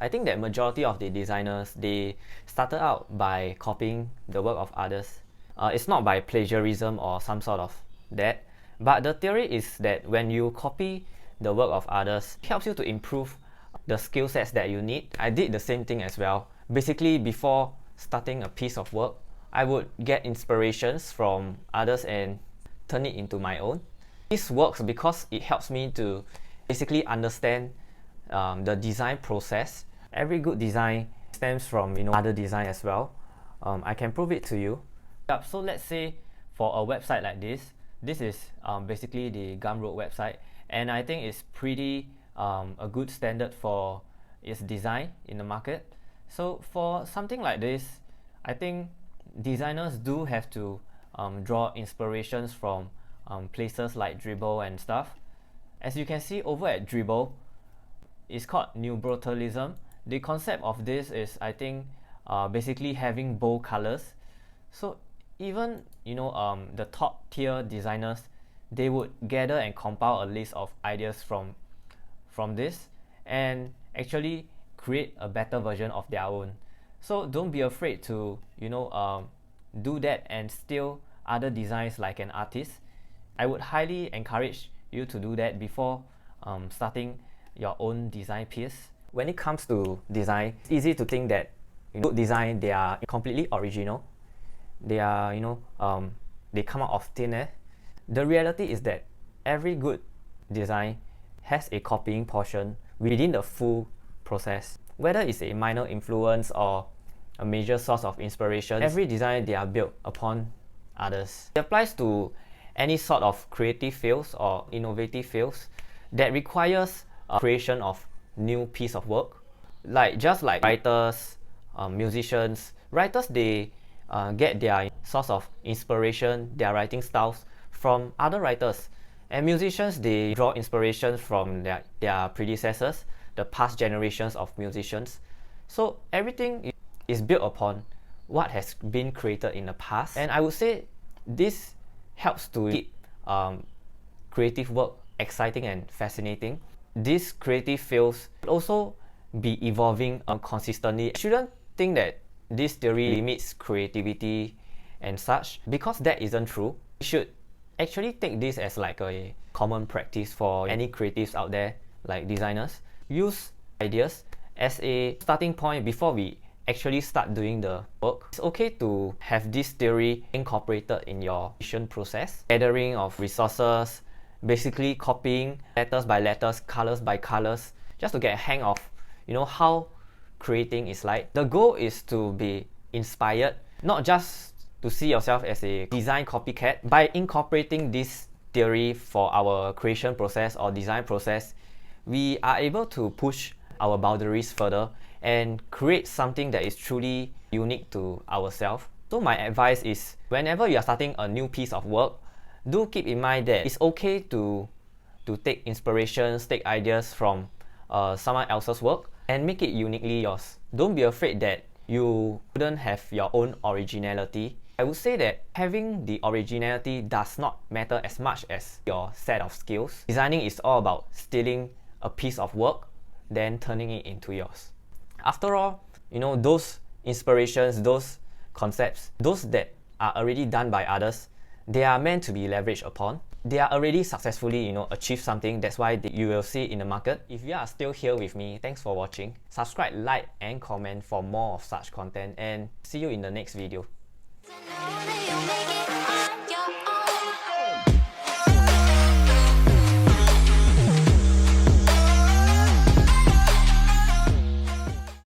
I think that majority of the designers, they started out by copying the work of others. It's not by plagiarism or some sort of that, but the theory is that when you copy the work of others, it helps you to improve the skill sets that you need. I did the same thing as well. Basically, before starting a piece of work, I would get inspirations from others and turn it into my own. This works because it helps me to basically understand the design process. Every good design stems from other design as well. I can prove it to you. So let's say for a website like this is basically the Gumroad website, and I think it's pretty a good standard for its design in the market. So for something like this, I think designers do have to draw inspirations from places like Dribbble and stuff. As you can see over at Dribbble, it's called New Brutalism. The concept of this is, I think, basically having bold colors. So even the top tier designers, they would gather and compile a list of ideas from this and actually create a better version of their own. So don't be afraid to do that and steal other designs like an artist. I would highly encourage you to do that before starting your own design piece. When it comes to design, it's easy to think that good design, they are completely original. They are they come out of thin air. The reality is that every good design has a copying portion within the full process. Whether it's a minor influence or a major source of inspiration, every design, they are built upon others. It applies to any sort of creative fields or innovative fields that requires creation of new piece of work. Just like writers, musicians, writers, they get their source of inspiration, their writing styles from other writers, and musicians, they draw inspiration from their predecessors, the past generations of musicians. So everything is built upon what has been created in the past, and I would say this helps to keep creative work exciting and fascinating. These creative fields should also be evolving consistently. You shouldn't think that this theory limits creativity and such, because that isn't true. You should actually take this as like a common practice for any creatives out there, like designers. Use ideas as a starting point before we actually start doing the work. It's okay to have this theory incorporated in your creation process. Gathering of resources, basically copying letters by letters, colors by colors, just to get a hang of how creating is like. The goal is to be inspired, not just to see yourself as a design copycat. By incorporating this theory for our creation process or design process, we are able to push our boundaries further and create something that is truly unique to ourselves. So my advice is, whenever you are starting a new piece of work, do keep in mind that it's okay to take inspirations, take ideas from someone else's work and make it uniquely yours. Don't be afraid that you couldn't have your own originality. I would say that having the originality does not matter as much as your set of skills. Designing is all about stealing a piece of work, then turning it into yours. After all, those inspirations, those concepts, those that are already done by others, they are meant to be leveraged upon. They are already successfully achieved something. That's why you will see in the market. If you are still here with me, thanks for watching. Subscribe, like and comment for more of such content, and see you in the next video.